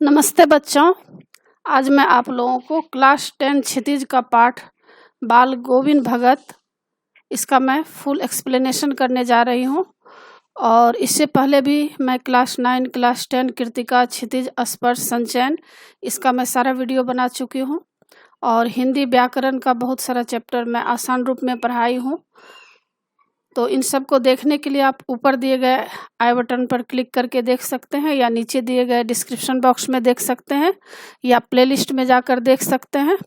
नमस्ते बच्चों। आज मैं आप लोगों को क्लास 10 क्षितिज का पाठ बाल गोविंद भगत इसका मैं फुल एक्सप्लेनेशन करने जा रही हूँ। और इससे पहले भी मैं क्लास 9, क्लास 10 कृतिका, क्षितिज, स्पर्श, संचयन इसका मैं सारा वीडियो बना चुकी हूँ। और हिंदी व्याकरण का बहुत सारा चैप्टर मैं आसान रूप में पढ़ाई हूँ। तो इन सब को देखने के लिए आप ऊपर दिए गए आई बटन पर क्लिक करके देख सकते हैं, या नीचे दिए गए डिस्क्रिप्शन बॉक्स में देख सकते हैं, या प्लेलिस्ट में जाकर देख सकते हैं।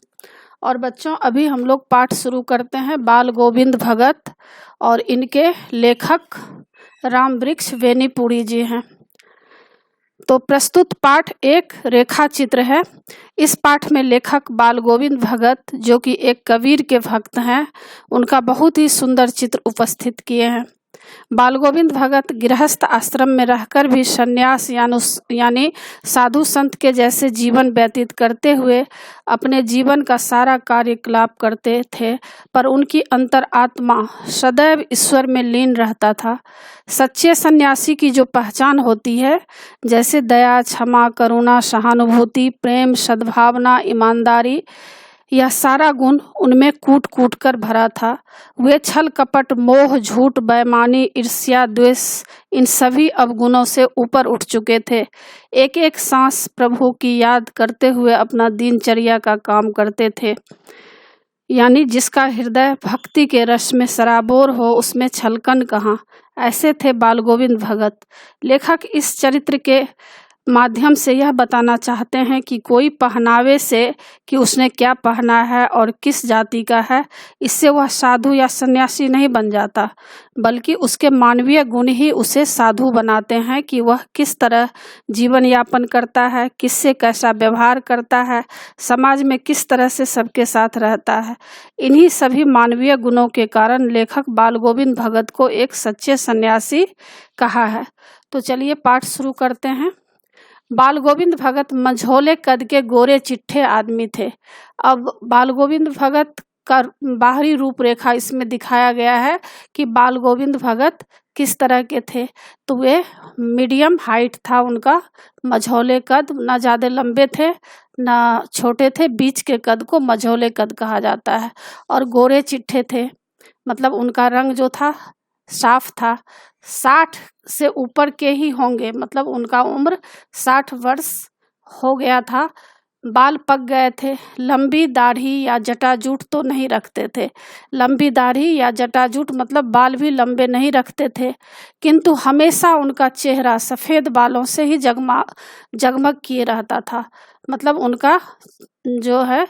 और बच्चों, अभी हम लोग पाठ शुरू करते हैं बाल गोविंद भगत, और इनके लेखक रामवृक्ष वेनीपुरी जी हैं। तो प्रस्तुत पाठ एक रेखा चित्र है। इस पाठ में लेखक बाल गोविंद भगत, जो कि एक कबीर के भक्त हैं, उनका बहुत ही सुंदर चित्र उपस्थित किए हैं। बाल गोविंद भगत गृहस्थ आश्रम में रहकर भी संन्यास यानी साधु संत के जैसे जीवन व्यतीत करते हुए अपने जीवन का सारा कार्यकलाप करते थे, पर उनकी अंतर आत्मा सदैव ईश्वर में लीन रहता था। सच्चे सन्यासी की जो पहचान होती है, जैसे दया, क्षमा, करुणा, सहानुभूति, प्रेम, सद्भावना, ईमानदारी, यह सारा गुण उनमें कूट कूट कर भरा था। वे छल, कपट, मोह, झूठ, बेईमानी, ईर्ष्या, द्वेष, इन सभी अवगुणों से ऊपर उठ चुके थे। एक एक सांस प्रभु की याद करते हुए अपना दिनचर्या का काम करते थे। यानी जिसका हृदय भक्ति के रस में सराबोर हो, उसमें छलकन कहाँ। ऐसे थे बाल गोविंद भगत। लेखक इस चरित्र के माध्यम से यह बताना चाहते हैं कि कोई पहनावे से कि उसने क्या पहना है और किस जाति का है, इससे वह साधु या सन्यासी नहीं बन जाता, बल्कि उसके मानवीय गुण ही उसे साधु बनाते हैं कि वह किस तरह जीवन यापन करता है, किससे कैसा व्यवहार करता है, समाज में किस तरह से सबके साथ रहता है। इन्हीं सभी मानवीय गुणों के कारण लेखक बाल गोविंद भगत को एक सच्चे सन्यासी कहा है। तो चलिए पाठ शुरू करते हैं। बाल गोविंद भगत मझोले कद के गोरे चिट्ठे आदमी थे। अब बाल गोविंद भगत का बाहरी रूपरेखा इसमें दिखाया गया है कि बाल गोविंद भगत किस तरह के थे। तो वे मीडियम हाइट था उनका, मझोले कद, ना ज़्यादा लंबे थे ना छोटे थे, बीच के कद को मझोले कद कहा जाता है। और गोरे चिट्ठे थे, मतलब उनका रंग जो था साफ था। 60 से ऊपर के ही होंगे, मतलब उनका उम्र 60 वर्ष हो गया था। बाल पक गए थे। लंबी दाढ़ी या जटाजूट तो नहीं रखते थे। लंबी दाढ़ी या जटाजूट मतलब बाल भी लंबे नहीं रखते थे, किंतु हमेशा उनका चेहरा सफ़ेद बालों से ही जगमग किए रहता था। मतलब उनका जो है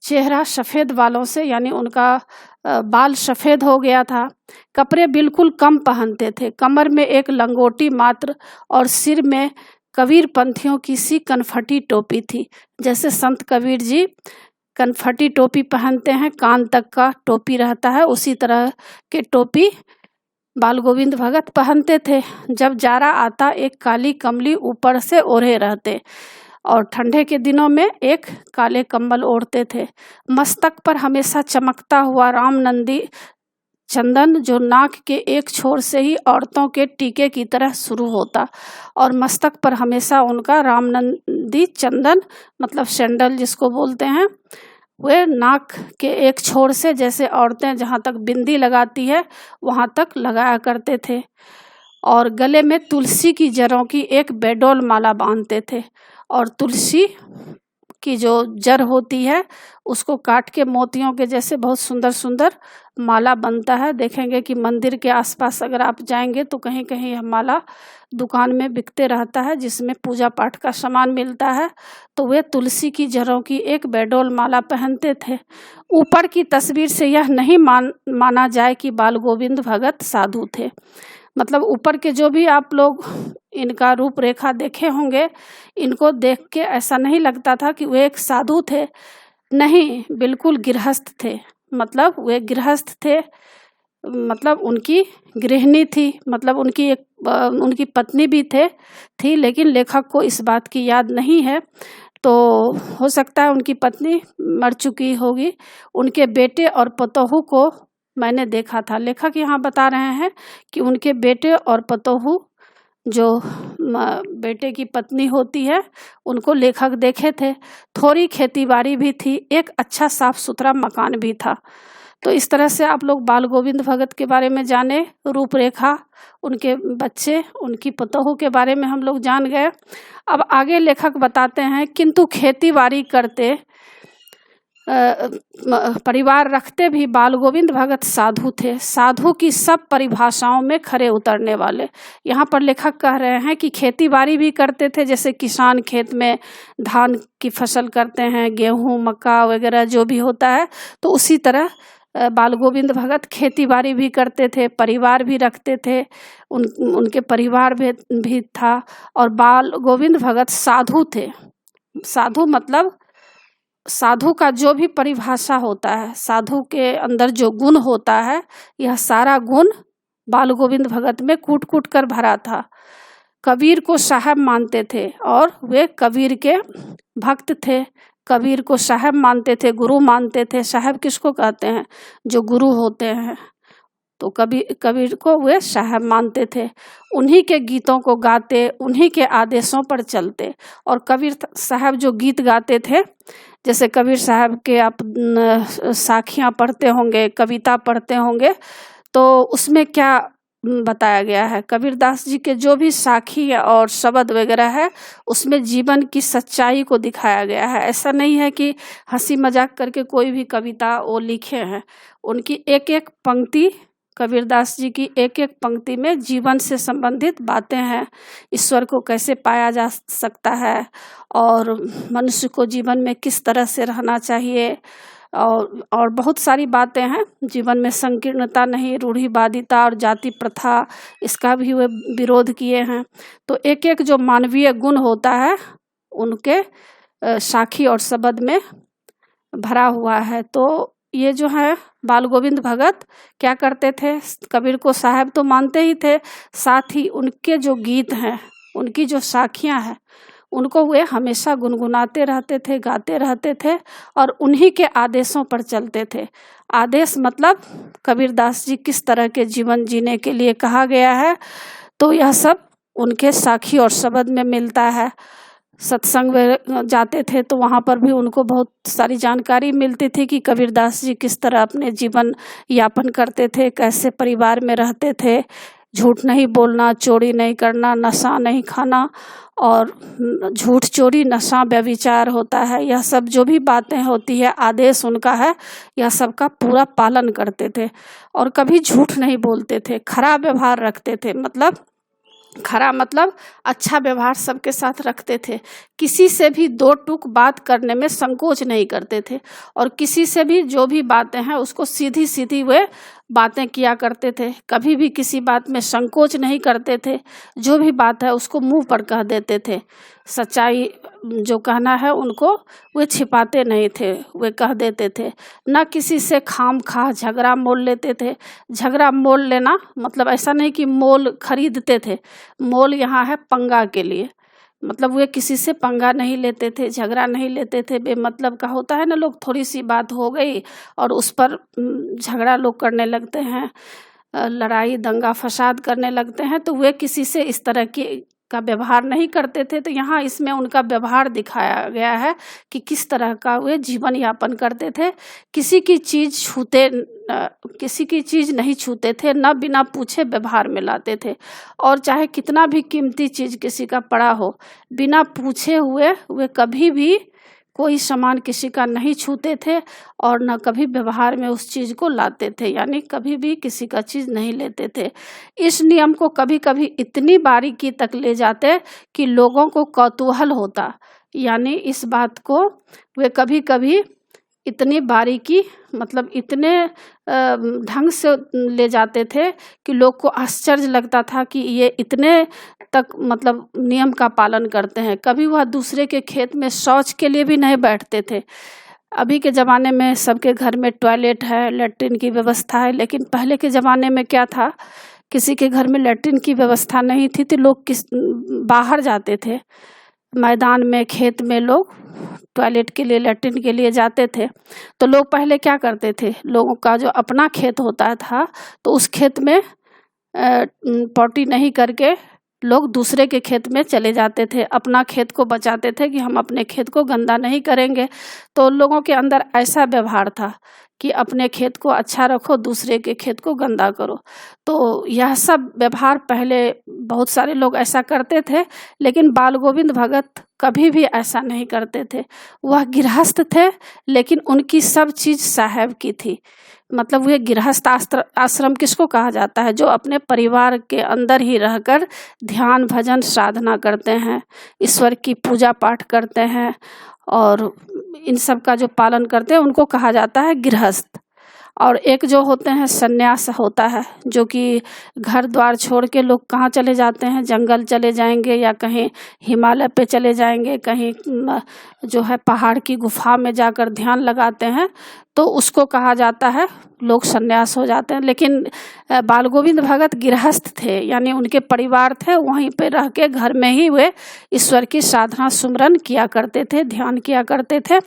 चेहरा सफ़ेद बालों से, यानी उनका बाल सफ़ेद हो गया था। कपड़े बिल्कुल कम पहनते थे, कमर में एक लंगोटी मात्र, और सिर में कबीर पंथियों की सी कनफटी टोपी थी। जैसे संत कबीर जी कनफटी टोपी पहनते हैं, कान तक का टोपी रहता है, उसी तरह के टोपी बाल गोविंद भगत पहनते थे। जब जाड़ा आता एक काली कमली ऊपर से ओढ़े रहते, और ठंडे के दिनों में एक काले कंबल ओढ़ते थे। मस्तक पर हमेशा चमकता हुआ रामनंदी चंदन, जो नाक के एक छोर से ही औरतों के टीके की तरह शुरू होता, और मस्तक पर हमेशा उनका रामनंदी चंदन मतलब सैंडल जिसको बोलते हैं, वे नाक के एक छोर से, जैसे औरतें जहाँ तक बिंदी लगाती है वहाँ तक लगाया करते थे। और गले में तुलसी की जड़ों की एक बेडोल माला बांधते थे। और तुलसी की जो जड़ होती है उसको काट के मोतियों के जैसे बहुत सुंदर सुंदर माला बनता है। देखेंगे कि मंदिर के आसपास अगर आप जाएंगे तो कहीं कहीं यह माला दुकान में बिकते रहता है, जिसमें पूजा पाठ का सामान मिलता है। तो वे तुलसी की जड़ों की एक बेडोल माला पहनते थे। ऊपर की तस्वीर से यह नहीं माना जाए कि बाल गोविंद भगत साधु थे। मतलब ऊपर के जो भी आप लोग इनका रूपरेखा देखे होंगे, इनको देख के ऐसा नहीं लगता था कि वे एक साधु थे। नहीं, बिल्कुल गृहस्थ थे। मतलब वे गृहस्थ थे, मतलब उनकी गृहिणी थी, मतलब उनकी पत्नी भी थी, लेकिन लेखक को इस बात की याद नहीं है। तो हो सकता है उनकी पत्नी मर चुकी होगी। उनके बेटे और पतोहू को मैंने देखा था। लेखक यहाँ बता रहे हैं कि उनके बेटे और पतोहू जो बेटे की पत्नी होती है, उनको लेखक देखे थे। थोड़ी खेती बाड़ी भी थी, एक अच्छा साफ सुथरा मकान भी था। तो इस तरह से आप लोग बाल गोविंद भगत के बारे में जाने, रूपरेखा, उनके बच्चे, उनकी पतोहू के बारे में हम लोग जान गए। अब आगे लेखक बताते हैं, किंतु खेती बाड़ी करते, परिवार रखते भी बाल गोविंद भगत साधु थे, साधु की सब परिभाषाओं में खरे उतरने वाले। यहाँ पर लेखक कह रहे हैं कि खेती बाड़ी भी करते थे, जैसे किसान खेत में धान की फसल करते हैं, गेहूं मक्का वगैरह जो भी होता है, तो उसी तरह बाल गोविंद भगत खेती बाड़ी भी करते थे, परिवार भी रखते थे, उनके परिवार भी था। और बाल गोविंद भगत साधु थे। साधु मतलब साधु का जो भी परिभाषा होता है, साधु के अंदर जो गुण होता है, यह सारा गुण बाल गोविंद भगत में कूट कूट कर भरा था। कबीर को साहब मानते थे और वे कबीर के भक्त थे। कबीर को साहब मानते थे, गुरु मानते थे। साहब किसको कहते हैं? जो गुरु होते हैं। तो कबीर को वे साहब मानते थे। उन्हीं के गीतों को गाते, उन्हीं के आदेशों पर चलते। और कबीर साहब जो गीत गाते थे, जैसे कबीर साहब के आप साखियाँ पढ़ते होंगे, कविता पढ़ते होंगे, तो उसमें क्या बताया गया है? कबीरदास जी के जो भी साखी और शब्द वगैरह है, उसमें जीवन की सच्चाई को दिखाया गया है। ऐसा नहीं है कि हंसी मजाक करके कोई भी कविता वो लिखे हैं। उनकी एक एक पंक्ति, कबीरदास जी की एक एक पंक्ति में जीवन से संबंधित बातें हैं। ईश्वर को कैसे पाया जा सकता है, और मनुष्य को जीवन में किस तरह से रहना चाहिए, और बहुत सारी बातें हैं। जीवन में संकीर्णता नहीं, रूढ़िवादिता और जाति प्रथा, इसका भी वे विरोध किए हैं। तो एक एक जो मानवीय गुण होता है, उनके साखी और शब्द में भरा हुआ है। तो ये जो है बाल गोविंद भगत क्या करते थे? कबीर को साहब तो मानते ही थे, साथ ही उनके जो गीत हैं, उनकी जो साखियाँ हैं, उनको वे हमेशा गुनगुनाते रहते थे, गाते रहते थे, और उन्हीं के आदेशों पर चलते थे। आदेश मतलब कबीरदास जी किस तरह के जीवन जीने के लिए कहा गया है, तो यह सब उनके साखी और शब्द में मिलता है। सत्संग में जाते थे तो वहाँ पर भी उनको बहुत सारी जानकारी मिलती थी कि कबीरदास जी किस तरह अपने जीवन यापन करते थे, कैसे परिवार में रहते थे, झूठ नहीं बोलना, चोरी नहीं करना, नशा नहीं खाना, और झूठ, चोरी, नशा, व्यभिचार होता है, यह सब जो भी बातें होती है, आदेश उनका है, यह सब का पूरा पालन करते थे। और कभी झूठ नहीं बोलते थे, खरा व्यवहार रखते थे। मतलब खरा मतलब अच्छा व्यवहार सबके साथ रखते थे। किसी से भी दो टूक बात करने में संकोच नहीं करते थे, और किसी से भी जो भी बातें हैं उसको सीधी सीधी वे बातें किया करते थे। कभी भी किसी बात में संकोच नहीं करते थे, जो भी बात है उसको मुंह पर कह देते थे। सच्चाई जो कहना है उनको वे छिपाते नहीं थे, वे कह देते थे। न किसी से खाम खा झगड़ा मोल लेते थे। झगड़ा मोल लेना मतलब ऐसा नहीं कि मोल खरीदते थे, मोल यहाँ है पंगा के लिए। मतलब वे किसी से पंगा नहीं लेते थे, झगड़ा नहीं लेते थे। बेमतलब का होता है ना, लोग थोड़ी सी बात हो गई और उस पर झगड़ा लोग करने लगते हैं, लड़ाई दंगा फसाद करने लगते हैं। तो वे किसी से इस तरह का व्यवहार नहीं करते थे। तो यहाँ इसमें उनका व्यवहार दिखाया गया है कि किस तरह का वे जीवन यापन करते थे। किसी की चीज़ नहीं छूते थे, न बिना पूछे व्यवहार में लाते थे। और चाहे कितना भी कीमती चीज़ किसी का पड़ा हो, बिना पूछे हुए वे कभी भी कोई सामान किसी का नहीं छूते थे, और न कभी व्यवहार में उस चीज़ को लाते थे, यानी कभी भी किसी का चीज़ नहीं लेते थे। इस नियम को कभी कभी इतनी बारीकी तक ले जाते कि लोगों को कौतूहल होता, यानी इस बात को वे कभी कभी इतनी बारीकी मतलब इतने ढंग से ले जाते थे कि लोग को आश्चर्य लगता था कि ये इतने तक मतलब नियम का पालन करते हैं। कभी वह दूसरे के खेत में शौच के लिए भी नहीं बैठते थे। अभी के ज़माने में सबके घर में टॉयलेट है, लैट्रिन की व्यवस्था है, लेकिन पहले के ज़माने में क्या था, किसी के घर में लैट्रिन की व्यवस्था नहीं थी तो लोग बाहर जाते थे, मैदान में, खेत में लोग टॉयलेट के लिए, लैट्रिन के लिए जाते थे। तो लोग पहले क्या करते थे, लोगों का जो अपना खेत होता था तो उस खेत में पॉटी नहीं करके लोग दूसरे के खेत में चले जाते थे, अपना खेत को बचाते थे कि हम अपने खेत को गंदा नहीं करेंगे। तो लोगों के अंदर ऐसा व्यवहार था कि अपने खेत को अच्छा रखो, दूसरे के खेत को गंदा करो। तो यह सब व्यवहार पहले बहुत सारे लोग ऐसा करते थे, लेकिन बाल गोविंद भगत कभी भी ऐसा नहीं करते थे। वह गृहस्थ थे, लेकिन उनकी सब चीज़ साहब की थी। मतलब वे गृहस्थ आश्रम किसको कहा जाता है? जो अपने परिवार के अंदर ही रहकर ध्यान भजन साधना करते हैं, ईश्वर की पूजा पाठ करते हैं और इन सब का जो पालन करते हैं, उनको कहा जाता है गृहस्थ। और एक जो होते हैं सन्यास होता है, जो कि घर द्वार छोड़ के लोग कहाँ चले जाते हैं, जंगल चले जाएंगे या कहीं हिमालय पे चले जाएंगे, कहीं जो है पहाड़ की गुफा में जाकर ध्यान लगाते हैं, तो उसको कहा जाता है, लोग सन्यास हो जाते हैं। लेकिन बाल गोविंद भगत गृहस्थ थे, यानी उनके परिवार थे, वहीं पे रह के घर में ही वे ईश्वर की साधना सुमरन किया करते थे, ध्यान किया करते थे।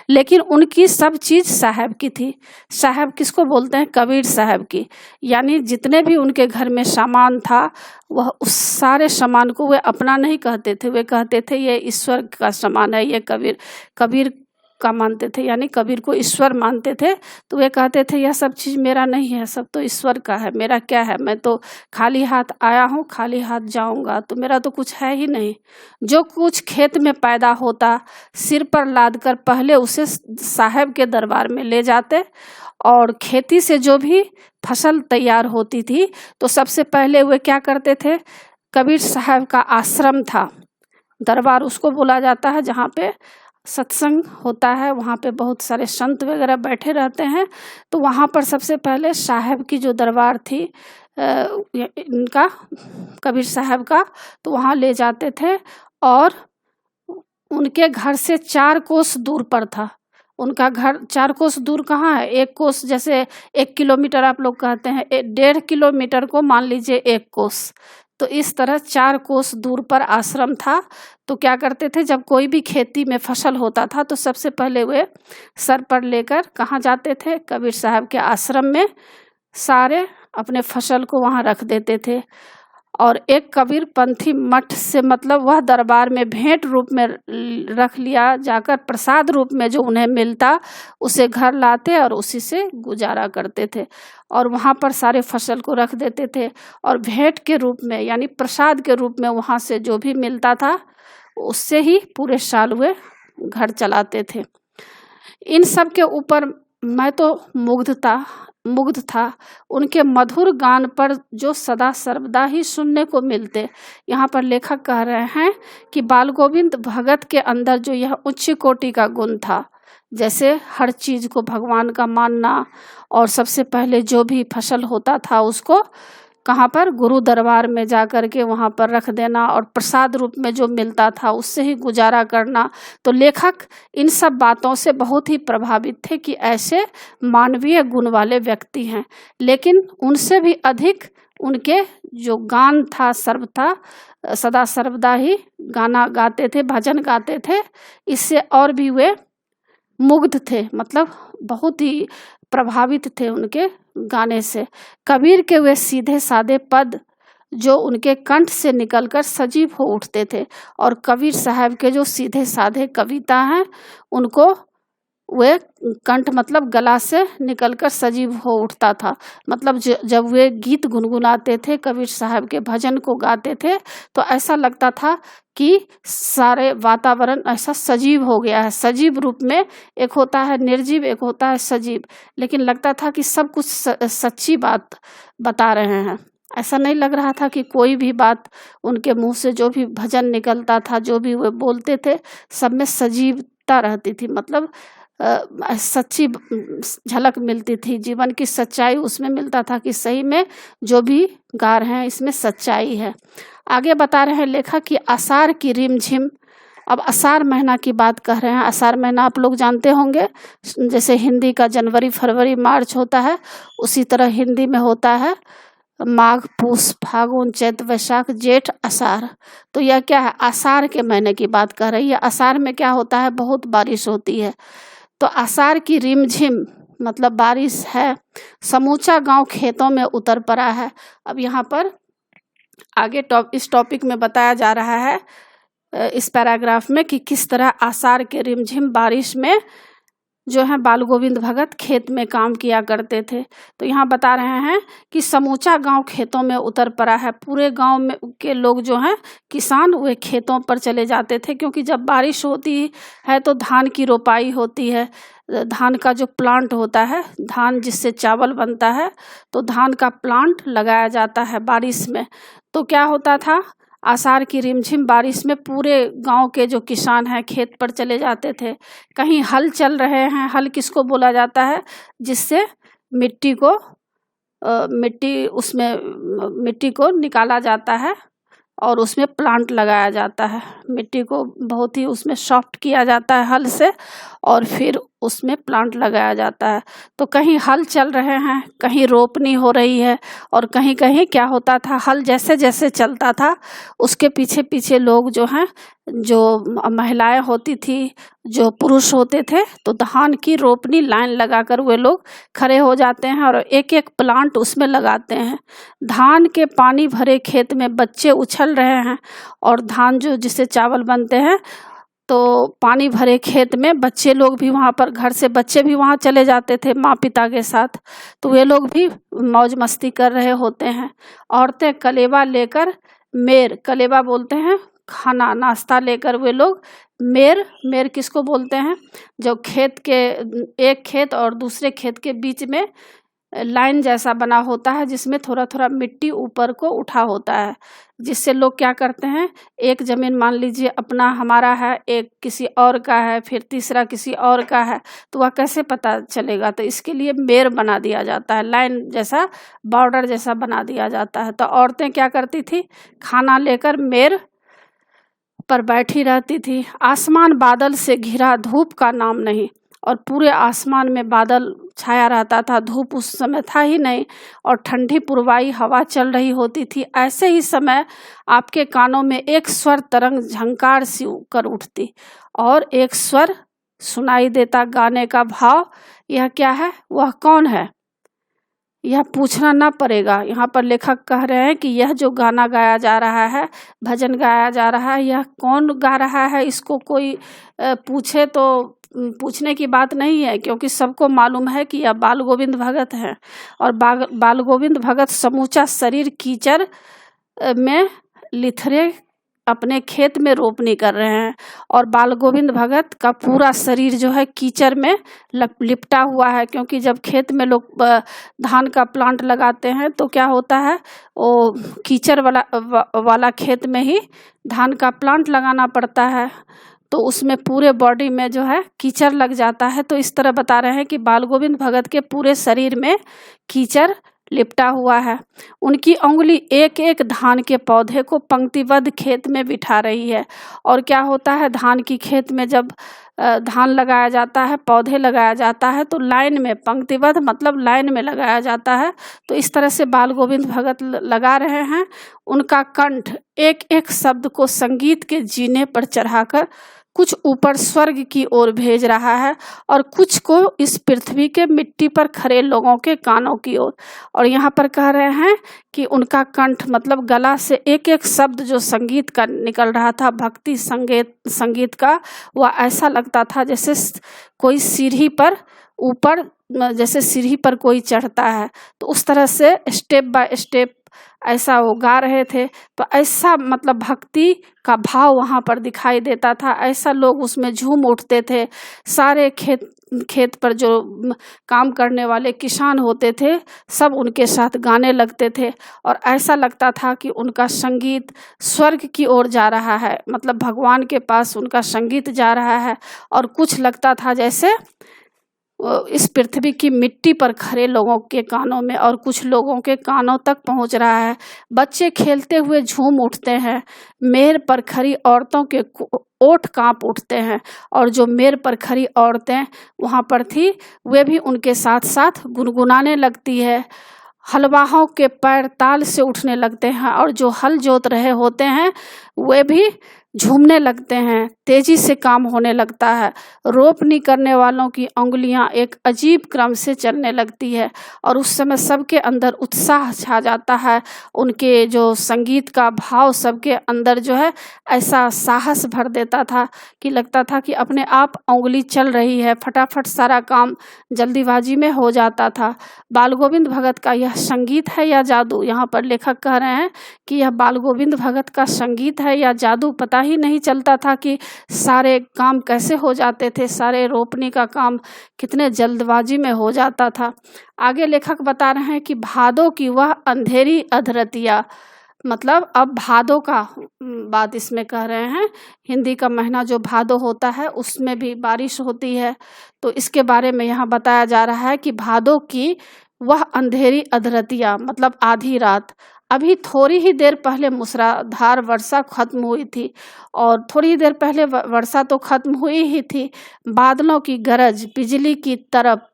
लेकिन उनकी सब चीज़ साहब की थी। साहब किसको बोलते हैं? कबीर साहब की। यानी जितने भी उनके घर में सामान था, वह उस सारे सामान को वे अपना नहीं कहते थे, वे कहते थे ये ईश्वर का सामान है, ये कबीर का मानते थे, यानी कबीर को ईश्वर मानते थे। तो वे कहते थे यह सब चीज़ मेरा नहीं है, सब तो ईश्वर का है, मेरा क्या है, मैं तो खाली हाथ आया हूँ, खाली हाथ जाऊँगा, तो मेरा तो कुछ है ही नहीं। जो कुछ खेत में पैदा होता, सिर पर लाद कर पहले उसे साहब के दरबार में ले जाते, और खेती से जो भी फसल तैयार होती थी, तो सबसे पहले वे क्या करते थे? कबीर साहब का आश्रम था, दरबार उसको बोला जाता है, जहाँ पे सत्संग होता है, वहाँ पे बहुत सारे संत वगैरह बैठे रहते हैं। तो वहाँ पर सबसे पहले साहब की जो दरबार थी, इनका कबीर साहब का, तो वहाँ ले जाते थे। और उनके घर से 4 कोस दूर पर था उनका घर। 4 कोस दूर कहाँ है? 1 कोस, जैसे 1 किलोमीटर आप लोग कहते हैं, 1.5 किलोमीटर को मान लीजिए 1 कोस। तो इस तरह 4 कोस दूर पर आश्रम था। तो क्या करते थे, जब कोई भी खेती में फसल होता था, तो सबसे पहले वे सर पर लेकर कहाँ जाते थे? कबीर साहब के आश्रम में सारे अपने फसल को वहाँ रख देते थे। और एक कबीर पंथी मठ से, मतलब वह दरबार में भेंट रूप में रख लिया जाकर, प्रसाद रूप में जो उन्हें मिलता उसे घर लाते और उसी से गुजारा करते थे। और वहाँ पर सारे फसल को रख देते थे, और भेंट के रूप में, यानी प्रसाद के रूप में वहाँ से जो भी मिलता था उससे ही पूरे साल वे घर चलाते थे। इन सब के ऊपर मैं तो मुग्ध था उनके मधुर गान पर, जो सदा सर्वदा ही सुनने को मिलते। यहाँ पर लेखक कह रहे हैं कि बाल गोविंद भगत के अंदर जो यह उच्च कोटि का गुण था, जैसे हर चीज़ को भगवान का मानना, और सबसे पहले जो भी फसल होता था उसको कहाँ पर? गुरु दरबार में जा कर के वहाँ पर रख देना, और प्रसाद रूप में जो मिलता था उससे ही गुजारा करना। तो लेखक इन सब बातों से बहुत ही प्रभावित थे कि ऐसे मानवीय गुण वाले व्यक्ति हैं। लेकिन उनसे भी अधिक उनके जो गान था, सदा सर्वदा ही गाना गाते थे, भजन गाते थे। इससे और भी वे मुग्ध थे, मतलब बहुत ही प्रभावित थे उनके गाने से। कबीर के वे सीधे सादे पद जो उनके कंठ से निकलकर सजीव हो उठते थे, और कबीर साहब के जो सीधे साधे कविता हैं उनको वे कंठ, मतलब गला से निकलकर सजीव हो उठता था। मतलब जब वे गीत गुनगुनाते थे, कबीर साहब के भजन को गाते थे, तो ऐसा लगता था कि सारे वातावरण ऐसा सजीव हो गया है। सजीव रूप में एक होता है निर्जीव, एक होता है सजीव, लेकिन लगता था कि सब कुछ सच्ची बात बता रहे हैं। ऐसा नहीं लग रहा था कि कोई भी बात उनके मुंह से जो भी भजन निकलता था, जो भी वे बोलते थे, सब में सजीवता रहती थी। मतलब सच्ची झलक मिलती थी, जीवन की सच्चाई उसमें मिलता था कि सही में जो भी गा रहे हैं इसमें सच्चाई है। आगे बता रहे हैं लेखक कि आषाढ़ की रिमझिम। अब आषाढ़ महीना की बात कह रहे हैं। आषाढ़ महीना आप लोग जानते होंगे, जैसे हिंदी का जनवरी फरवरी मार्च होता है, उसी तरह हिंदी में होता है माघ पूस फागुन चैत वैशाख जेठ आषाढ़। तो यह क्या है? आषाढ़ के महीने की बात कर रही है। आषाढ़ में क्या होता है? बहुत बारिश होती है। तो आषाढ़ की रिमझिम मतलब बारिश है, समूचा गांव खेतों में उतर पड़ा है। अब यहाँ पर आगे इस टॉपिक में बताया जा रहा है इस पैराग्राफ में कि किस तरह आषाढ़ के रिमझिम बारिश में जो है बाल गोविंद भगत खेत में काम किया करते थे। तो यहाँ बता रहे हैं कि समूचा गांव खेतों में उतर पड़ा है। पूरे गांव में के लोग जो हैं किसान वे खेतों पर चले जाते थे, क्योंकि जब बारिश होती है तो धान की रोपाई होती है। धान का जो प्लांट होता है, धान जिससे चावल बनता है, तो धान का प्लांट लगाया जाता है बारिश में। तो क्या होता था, आषाढ़ की रिमझिम बारिश में पूरे गांव के जो किसान हैं खेत पर चले जाते थे। कहीं हल चल रहे हैं, हल किसको बोला जाता है, जिससे मिट्टी को निकाला जाता है और उसमें प्लांट लगाया जाता है। मिट्टी को बहुत ही उसमें सॉफ्ट किया जाता है हल से, और फिर उसमें प्लांट लगाया जाता है। तो कहीं हल चल रहे हैं, कहीं रोपनी हो रही है, और कहीं कहीं क्या होता था, हल जैसे जैसे चलता था उसके पीछे पीछे लोग जो हैं, जो महिलाएं होती थी, जो पुरुष होते थे, तो धान की रोपनी लाइन लगाकर वे लोग खड़े हो जाते हैं और एक एक प्लांट उसमें लगाते हैं। धान के पानी भरे खेत में बच्चे उछल रहे हैं, और धान जो जिससे चावल बनते हैं, तो पानी भरे खेत में बच्चे लोग भी वहाँ पर, घर से बच्चे भी वहाँ चले जाते थे माँ पिता के साथ, तो वे लोग भी मौज मस्ती कर रहे होते हैं। औरतें कलेवा लेकर, कलेवा बोलते हैं खाना नाश्ता लेकर वे लोग मेर किसको बोलते हैं, जो खेत के एक खेत और दूसरे खेत के बीच में लाइन जैसा बना होता है, जिसमें थोड़ा थोड़ा मिट्टी ऊपर को उठा होता है, जिससे लोग क्या करते हैं, एक जमीन मान लीजिए अपना हमारा है, एक किसी और का है, फिर तीसरा किसी और का है, तो वह कैसे पता चलेगा। तो इसके लिए मेर बना दिया जाता है, लाइन जैसा बॉर्डर जैसा बना दिया जाता है। तो औरतें क्या करती थी, खाना लेकर मेर पर बैठी रहती थी। आसमान बादल से घिरा, धूप का नाम नहीं, और पूरे आसमान में बादल छाया रहता था, धूप उस समय था ही नहीं, और ठंडी पूर्वाई हवा चल रही होती थी। ऐसे ही समय आपके कानों में एक स्वर तरंग झंकार सी कर उठती, और एक स्वर सुनाई देता गाने का भाव। यह क्या है, वह कौन है, यह पूछना ना पड़ेगा। यहाँ पर लेखक कह रहे हैं कि यह जो गाना गाया जा रहा है, भजन गाया जा रहा है, यह कौन गा रहा है, इसको कोई पूछे तो पूछने की बात नहीं है, क्योंकि सबको मालूम है कि यह बाल गोविंद भगत हैं। और बाल गोविंद भगत समूचा शरीर कीचड़ में लिथरे अपने खेत में रोपनी कर रहे हैं, और बाल गोविंद भगत का पूरा शरीर जो है कीचड़ में लिपटा हुआ है। क्योंकि जब खेत में लोग धान का प्लांट लगाते हैं तो क्या होता है, वो कीचड़ वाला खेत में ही धान का प्लांट लगाना पड़ता है, तो उसमें पूरे बॉडी में जो है कीचड़ लग जाता है। तो इस तरह बता रहे हैं कि बाल गोविंद भगत के पूरे शरीर में कीचड़ लिपटा हुआ है। उनकी उंगली एक एक धान के पौधे को पंक्तिबद्ध खेत में बिठा रही है। और क्या होता है, धान की खेत में जब धान लगाया जाता है, पौधे लगाया जाता है, तो लाइन में, पंक्तिबद्ध मतलब लाइन में लगाया जाता है। तो इस तरह से बाल गोविंद भगत लगा रहे हैं। उनका कंठ एक एक शब्द को संगीत के जीने पर चढ़ाकर कुछ ऊपर स्वर्ग की ओर भेज रहा है, और कुछ को इस पृथ्वी के मिट्टी पर खड़े लोगों के कानों की ओर। और यहाँ पर कह रहे हैं कि उनका कंठ मतलब गला से एक एक शब्द जो संगीत का निकल रहा था, भक्ति संगीत का, वह ऐसा लगता था जैसे कोई सीढ़ी पर ऊपर, जैसे सीढ़ी पर कोई चढ़ता है, तो उस तरह से स्टेप बाय स्टेप ऐसा वो गा रहे थे। तो ऐसा मतलब भक्ति का भाव वहाँ पर दिखाई देता था, ऐसा लोग उसमें झूम उठते थे। सारे खेत पर जो काम करने वाले किसान होते थे, सब उनके साथ गाने लगते थे, और ऐसा लगता था कि उनका संगीत स्वर्ग की ओर जा रहा है, मतलब भगवान के पास उनका संगीत जा रहा है। और कुछ लगता था जैसे इस पृथ्वी की मिट्टी पर खड़े लोगों के कानों में, और कुछ लोगों के कानों तक पहुंच रहा है। बच्चे खेलते हुए झूम उठते हैं, मेर पर खड़ी औरतों के ओठ कांप उठते हैं, और जो मेर पर खड़ी औरतें वहां पर थी, वे भी उनके साथ साथ गुनगुनाने लगती है। हलवाहों के पैर ताल से उठने लगते हैं, और जो हल जोत रहे होते हैं वे भी झूमने लगते हैं, तेजी से काम होने लगता है। रोपनी करने वालों की उंगलियां एक अजीब क्रम से चलने लगती है और उस समय सबके अंदर उत्साह छा जाता है। उनके जो संगीत का भाव सबके अंदर जो है ऐसा साहस भर देता था कि लगता था कि अपने आप उंगली चल रही है, फटाफट सारा काम जल्दीबाजी में हो जाता था। बाल गोविंद भगत का यह संगीत है या जादू? यहाँ पर लेखक कह रहे हैं कि यह बाल गोविंद भगत का संगीत है या जादू। पता ही नहीं चलता था कि सारे काम कैसे हो जाते थे, सारे रोपनी का काम कितने जल्दबाजी में हो जाता था। आगे लेखक बता रहे हैं कि भादों की वह अंधेरी अधरतिया, मतलब अब भादों का बात इसमें कह रहे हैं। हिंदी का महीना जो भादो होता है उसमें भी बारिश होती है, तो इसके बारे में यहाँ बताया जा रहा है कि भादों की वह अंधेरी अधरतिया मतलब आधी रात। अभी थोड़ी ही देर पहले मूसलाधार वर्षा खत्म हुई थी और थोड़ी ही देर पहले वर्षा तो खत्म हुई ही थी। बादलों की गरज, बिजली की तरफ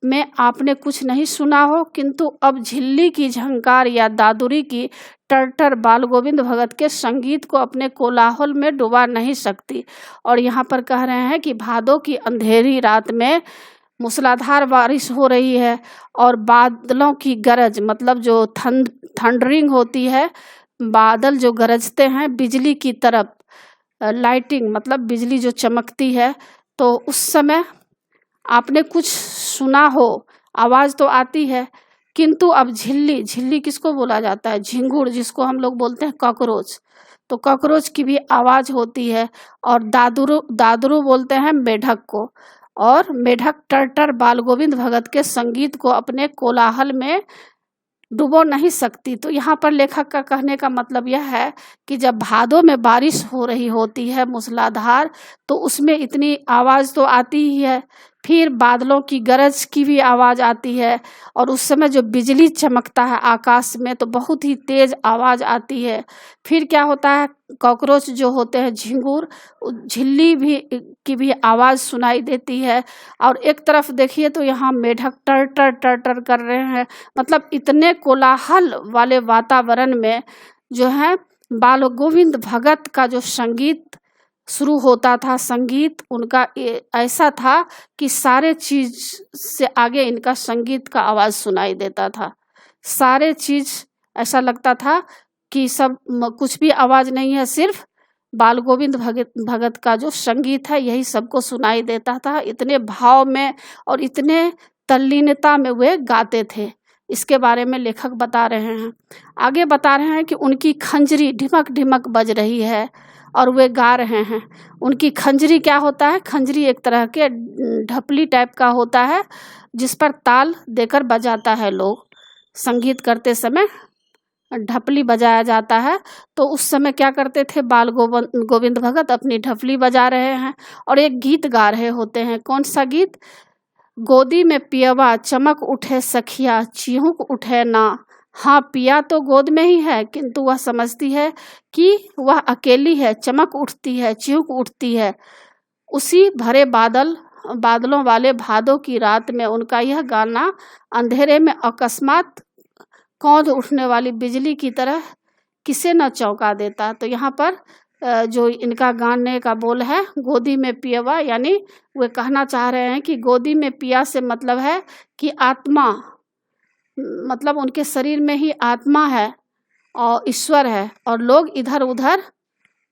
में आपने कुछ नहीं सुना हो, किंतु अब झिल्ली की झंकार या दादुरी की टर्टर बाल गोविंद भगत के संगीत को अपने कोलाहल में डुबा नहीं सकती। और यहाँ पर कह रहे हैं कि भादों की अंधेरी रात में मूसलाधार बारिश हो रही है और बादलों की गरज मतलब जो थंडरिंग होती है, बादल जो गरजते हैं, बिजली की तरफ लाइटिंग मतलब बिजली जो चमकती है, तो उस समय आपने कुछ सुना हो, आवाज़ तो आती है, किंतु अब झिल्ली, झिल्ली किसको बोला जाता है? झिंगुर, जिसको हम लोग बोलते हैं कॉकरोच, तो कॉकरोच की भी आवाज़ होती है। और दादुरु, दादुरु बोलते हैं मेढक को, और मेढक टर्टर बाल गोविंद भगत के संगीत को अपने कोलाहल में डुबो नहीं सकती। तो यहाँ पर लेखक का कहने का मतलब यह है कि जब भादों में बारिश हो रही होती है मूसलाधार, तो उसमें इतनी आवाज़ तो आती ही है, फिर बादलों की गरज की भी आवाज़ आती है और उस समय जो बिजली चमकता है आकाश में तो बहुत ही तेज़ आवाज़ आती है। फिर क्या होता है, कॉकरोच जो होते हैं झिंगुर, झिल्ली भी की भी आवाज़ सुनाई देती है। और एक तरफ देखिए तो यहाँ मेढक टर टर टर टर कर रहे हैं। मतलब इतने कोलाहल वाले वातावरण में जो है बाल गोविंद भगत का जो संगीत शुरू होता था, संगीत उनका ऐसा था कि सारे चीज़ से आगे इनका संगीत का आवाज़ सुनाई देता था। सारे चीज़ ऐसा लगता था कि सब कुछ भी आवाज़ नहीं है, सिर्फ बाल गोविंद भगत का जो संगीत है यही सबको सुनाई देता था। इतने भाव में और इतने तल्लीनता में वे गाते थे। इसके बारे में लेखक बता रहे हैं। आगे बता रहे हैं कि उनकी खंजरी ढिमक ढिमक बज रही है और वे गा रहे हैं। उनकी खंजरी क्या होता है? खंजरी एक तरह के ढपली टाइप का होता है जिस पर ताल देकर बजाता है, लोग संगीत करते समय ढपली बजाया जाता है। तो उस समय क्या करते थे, बाल गोविंद भगत अपनी ढपली बजा रहे हैं और एक गीत गा रहे होते हैं। कौन सा गीत? गोदी में पियवा चमक उठे सखिया चिहुक उठे ना। हाँ, पिया तो गोद में ही है, किंतु वह समझती है कि वह अकेली है, चमक उठती है, चिहुक उठती है। उसी भरे बादलों वाले भादों की रात में उनका यह गाना अंधेरे में अकस्मात कौंध उठने वाली बिजली की तरह किसे न चौंका देता। तो यहाँ पर जो इनका गाने का बोल है, गोदी में पियवा, यानी वे कहना चाह रहे हैं कि गोदी में पिया से मतलब है कि आत्मा, मतलब उनके शरीर में ही आत्मा है और ईश्वर है, और लोग इधर उधर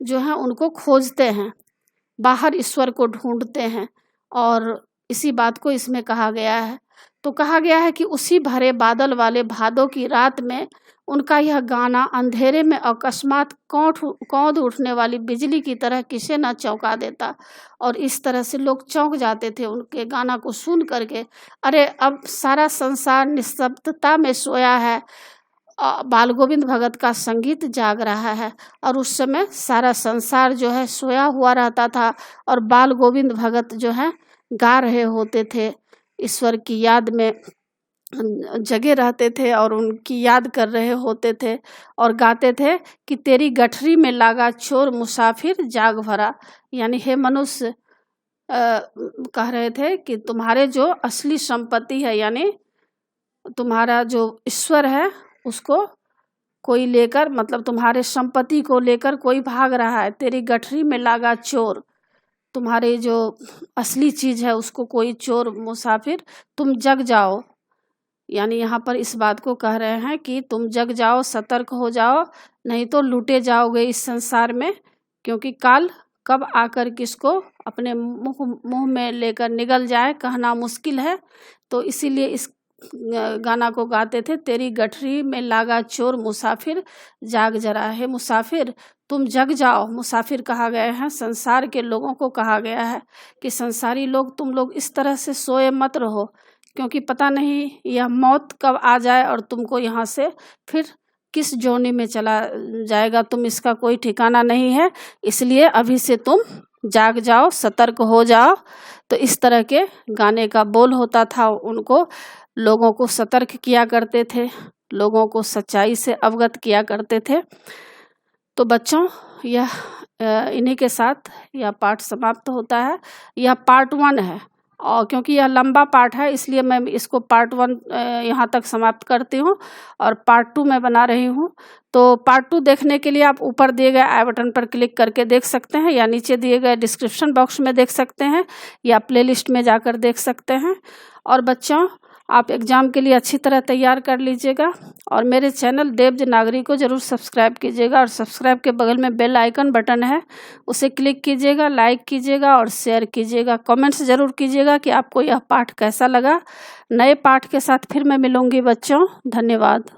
जो है उनको खोजते हैं, बाहर ईश्वर को ढूंढते हैं, और इसी बात को इसमें कहा गया है। तो कहा गया है कि उसी भरे बादल वाले भादों की रात में उनका यह गाना अंधेरे में अकस्मात कौंध उठने वाली बिजली की तरह किसे न चौंका देता। और इस तरह से लोग चौंक जाते थे उनके गाना को सुन करके। अरे अब सारा संसार निस्तब्धता में सोया है, बाल गोविंद भगत का संगीत जाग रहा है, और उस समय सारा संसार जो है सोया हुआ रहता था और बाल गोविंद भगत जो है गा रहे होते थे, ईश्वर की याद में जगे रहते थे और उनकी याद कर रहे होते थे और गाते थे कि तेरी गठरी में लागा चोर मुसाफिर जाग भरा। यानी हे मनुष्य, कह रहे थे कि तुम्हारे जो असली संपत्ति है, यानी तुम्हारा जो ईश्वर है, उसको कोई लेकर, मतलब तुम्हारे संपत्ति को लेकर कोई भाग रहा है। तेरी गठरी में लागा चोर, तुम्हारे जो असली चीज़ है उसको कोई चोर मुसाफिर, तुम जग जाओ। यानी यहाँ पर इस बात को कह रहे हैं कि तुम जग जाओ, सतर्क हो जाओ, नहीं तो लूटे जाओगे इस संसार में। क्योंकि काल कब आकर किसको अपने मुंह में लेकर निगल जाए कहना मुश्किल है। तो इसीलिए इस गाना को गाते थे, तेरी गठरी में लागा चोर मुसाफिर जाग जरा है। मुसाफिर तुम जग जाओ। मुसाफिर कहा गया है, संसार के लोगों को कहा गया है कि संसारी लोग तुम लोग इस तरह से सोए मत रहो, क्योंकि पता नहीं यह मौत कब आ जाए और तुमको यहाँ से फिर किस जोनी में चला जाएगा, तुम इसका कोई ठिकाना नहीं है। इसलिए अभी से तुम जाग जाओ, सतर्क हो जाओ। तो इस तरह के गाने का बोल होता था। उनको लोगों को सतर्क किया करते थे, लोगों को सच्चाई से अवगत किया करते थे। तो बच्चों, यह इन्हीं के साथ यह पाठ समाप्त होता है। यह पार्ट 1 है, और क्योंकि यह लंबा पाठ है इसलिए मैं इसको पार्ट 1 यहाँ तक समाप्त करती हूँ और पार्ट 2 मैं बना रही हूँ। तो पार्ट 2 देखने के लिए आप ऊपर दिए गए आई बटन पर क्लिक करके देख सकते हैं, या नीचे दिए गए डिस्क्रिप्शन बॉक्स में देख सकते हैं, या प्लेलिस्ट में जाकर देख सकते हैं। और बच्चों, आप एग्ज़ाम के लिए अच्छी तरह तैयार कर लीजिएगा और मेरे चैनल देवज नागरी को ज़रूर सब्सक्राइब कीजिएगा। और सब्सक्राइब के बगल में बेल आइकन बटन है, उसे क्लिक कीजिएगा, लाइक कीजिएगा और शेयर कीजिएगा। कमेंट्स ज़रूर कीजिएगा कि आपको यह पाठ कैसा लगा। नए पाठ के साथ फिर मैं मिलूँगी बच्चों। धन्यवाद।